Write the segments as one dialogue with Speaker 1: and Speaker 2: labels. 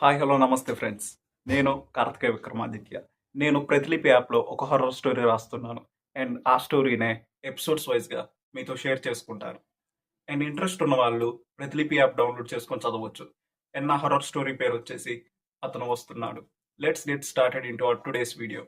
Speaker 1: Hi hello నమస్తే friends. నేను కార్తికేయ విక్రమాదిత్య. నేను ప్రతిలిపి యాప్లో ఒక హారర్ స్టోరీ రాస్తున్నాను. అండ్ ఆ స్టోరీనే ఎపిసోడ్స్ వైజ్గా మీతో షేర్ చేసుకుంటాను. అండ్ ఇంట్రెస్ట్ ఉన్న వాళ్ళు ప్రతిలిపి యాప్ డౌన్లోడ్ చేసుకొని చదవచ్చు. అండ్ నా హారర్ స్టోరీ పేరు వచ్చేసి అతను వస్తున్నాడు. Let's get started into hour today's video.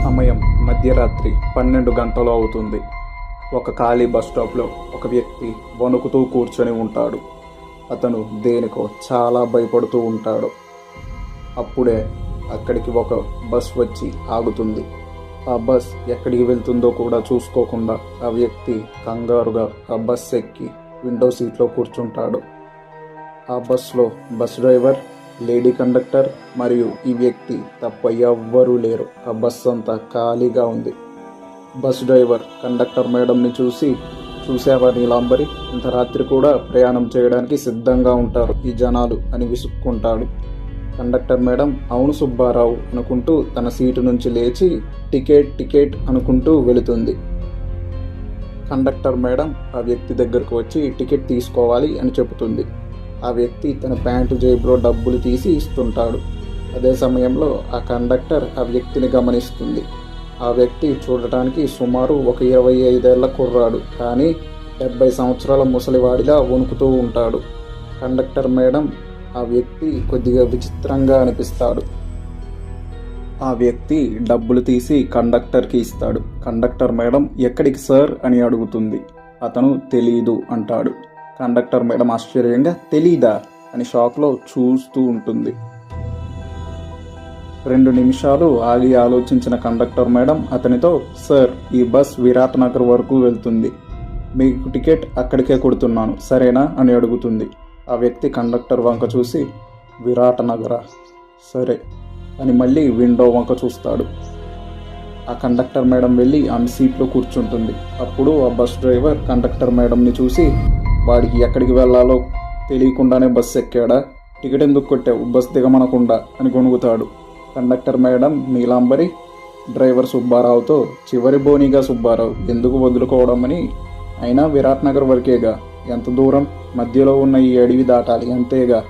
Speaker 1: సమయం మధ్యరాత్రి 12 గంటలు అవుతుంది. ఒక ఖాళీ బస్ స్టాప్లో ఒక వ్యక్తి వణుకుతూ కూర్చొని ఉంటాడు. అతను దేనికో చాలా భయపడుతూ ఉంటాడు. అప్పుడే అక్కడికి ఒక బస్ వచ్చి ఆగుతుంది. ఆ బస్ ఎక్కడికి వెళ్తుందో కూడా చూసుకోకుండా ఆ వ్యక్తి కంగారుగా ఆ బస్ ఎక్కి విండో సీట్లో కూర్చుంటాడు. ఆ బస్లో బస్ డ్రైవర్, లేడీ కండక్టర్ మరియు ఈ వ్యక్తి తప్ప ఎవ్వరూ లేరు. ఆ బస్ అంతా ఖాళీగా ఉంది. బస్ డ్రైవర్ కండక్టర్ మేడంని చూసి, చూసావా నీలాంబరి, ఇంత రాత్రి కూడా ప్రయాణం చేయడానికి సిద్ధంగా ఉంటారు ఈ జనాలు అని విసుక్కుంటాడు. కండక్టర్ మేడం అవును సుబ్బారావు అనుకుంటూ తన సీటు నుంచి లేచి టికెట్ టికెట్ అనుకుంటూ వెళుతుంది. కండక్టర్ మేడం ఆ వ్యక్తి దగ్గరకు వచ్చి టికెట్ తీసుకోవాలి అని చెబుతుంది. ఆ వ్యక్తి తన ప్యాంటు జేబులో డబ్బులు తీసి ఇస్తుంటాడు. అదే సమయంలో ఆ కండక్టర్ ఆ వ్యక్తిని గమనిస్తుంది. ఆ వ్యక్తి చూడటానికి సుమారు ఒక 25 ఏళ్ల కుర్రాడు, కానీ 70 సంవత్సరాల ముసలివాడిలా వణుకుతూ ఉంటాడు. కండక్టర్ మేడం ఆ వ్యక్తి కొద్దిగా విచిత్రంగా అనిపిస్తాడు. ఆ వ్యక్తి డబ్బులు తీసి కండక్టర్కి ఇస్తాడు. కండక్టర్ మేడం ఎక్కడికి సార్ అని అడుగుతుంది. అతను తెలీదు అంటాడు. కండక్టర్ మేడం ఆశ్చర్యంగా తెలీదా అని షాక్లో చూస్తూ ఉంటుంది. 2 నిమిషాలు ఆగి ఆలోచించిన కండక్టర్ మేడం అతనితో, సార్ ఈ బస్ విరాట్ నగర్ వరకు వెళ్తుంది, మీకు టికెట్ అక్కడికే కొడుతున్నాను సరేనా అని అడుగుతుంది. ఆ వ్యక్తి కండక్టర్ వంక చూసి, విరాట్ నగరా, సరే అని మళ్ళీ విండో వంక చూస్తాడు. ఆ కండక్టర్ మేడం వెళ్ళి ఆమె సీట్లో కూర్చుంటుంది. అప్పుడు ఆ బస్ డ్రైవర్ కండక్టర్ మేడంని చూసి, వాడికి ఎక్కడికి వెళ్ళాలో తెలియకుండానే బస్సు ఎక్కాడా, టికెట్ ఎందుకు కొట్టావు, బస్ దిగమనకుండా అని గొణుగుతాడు. కండక్టర్ మేడం నీలాంబరి డ్రైవర్ సుబ్బారావుతో, చివరి బోనీగా సుబ్బారావు, ఎందుకు వదులుకోవడం అని, అయినా విరాట్ నగర్ వరకేగా, ఎంత దూరం, మధ్యలో ఉన్న ఈ అడవి దాటాలి అంతేగా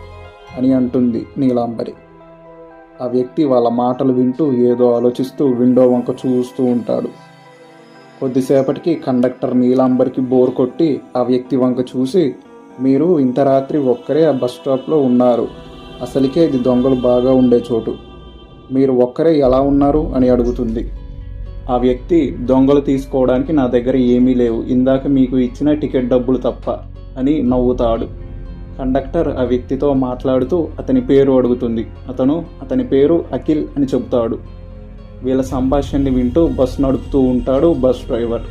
Speaker 1: అని అంటుంది నీలాంబరి. ఆ వ్యక్తి వాళ్ళ మాటలు వింటూ ఏదో ఆలోచిస్తూ విండో వంక చూస్తూ ఉంటాడు. కొద్దిసేపటికి కండక్టర్ నీలాంబరికి బోర్ కొట్టి ఆ వ్యక్తి వంక చూసి, మీరు ఇంత రాత్రి ఒక్కరే ఆ బస్ స్టాప్లో ఉన్నారు, అసలుకే ఇది దొంగలు బాగా ఉండే చోటు, మీరు ఒక్కరే ఎలా ఉన్నారు అని అడుగుతుంది. ఆ వ్యక్తి, దొంగలు తీసుకోవడానికి నా దగ్గర ఏమీ లేవు, ఇందాక మీకు ఇచ్చిన టికెట్ డబ్బులు తప్ప అని నవ్వుతాడు. కండక్టర్ ఆ వ్యక్తితో మాట్లాడుతూ అతని పేరు అడుగుతుంది. అతని పేరు అఖిల్ అని చెబుతాడు. వీళ్ళ సంభాషణని వింటూ బస్సు నడుపుతూ ఉంటాడు బస్ డ్రైవర్.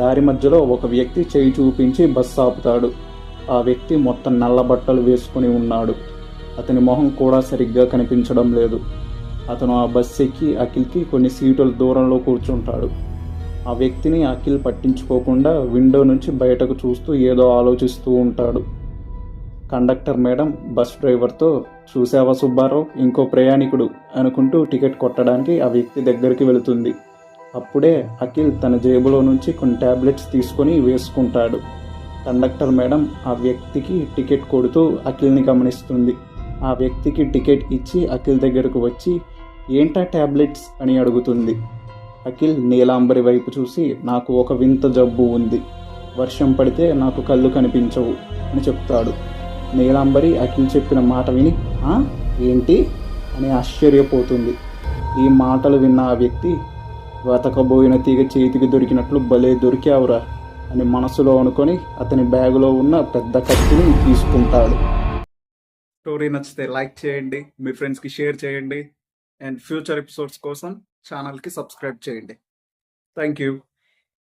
Speaker 1: దారి మధ్యలో ఒక వ్యక్తి చేయి చూపించి బస్సు ఆపుతాడు. ఆ వ్యక్తి మొత్తం నల్ల బట్టలు వేసుకుని ఉన్నాడు. అతని మొహం కూడా సరిగ్గా కనిపించడం లేదు. అతను ఆ బస్సు ఎక్కి అఖిల్కి కొన్ని సీటుల దూరంలో కూర్చుంటాడు. ఆ వ్యక్తిని అఖిల్ పట్టించుకోకుండా విండో నుంచి బయటకు చూస్తూ ఏదో ఆలోచిస్తూ ఉంటాడు. కండక్టర్ మేడం బస్ డ్రైవర్తో, చూసావా సుబ్బారావు, ఇంకో ప్రయాణికుడు అనుకుంటూ టికెట్ కొట్టడానికి ఆ వ్యక్తి దగ్గరికి వెళుతుంది. అప్పుడే అఖిల్ తన జేబులో నుంచి కొన్ని టాబ్లెట్స్ తీసుకొని వేసుకుంటాడు. కండక్టర్ మేడం ఆ వ్యక్తికి టికెట్ కొడుతూ అఖిల్ని గమనిస్తుంది. ఆ వ్యక్తికి టికెట్ ఇచ్చి అఖిల్ దగ్గరకు వచ్చి, ఏంటా టాబ్లెట్స్ అని అడుగుతుంది. అఖిల్ నీలాంబరి వైపు చూసి, నాకు ఒక వింత జబ్బు ఉంది, వర్షం పడితే నాకు కళ్ళు కనిపించవు అని చెప్తాడు. నీలాంబరి అఖిల్ చెప్పిన మాట విని ఏంటి అని ఆశ్చర్యపోతుంది. ఈ మాటలు విన్న ఆ వ్యక్తి, వెతకబోయిన తీగ చేతికి దొరికినట్లు భలే దొరికావురా అని మనసులో అనుకొని అతని బ్యాగులో ఉన్న పెద్ద కత్తిని తీసుకుంటాడు. స్టోరీ నచ్చితే లైక్ చేయండి, మీ ఫ్రెండ్స్కి షేర్ చేయండి, అండ్ ఫ్యూచర్ ఎపిసోడ్స్ కోసం ఛానల్కి సబ్స్క్రైబ్ చేయండి. Thank you.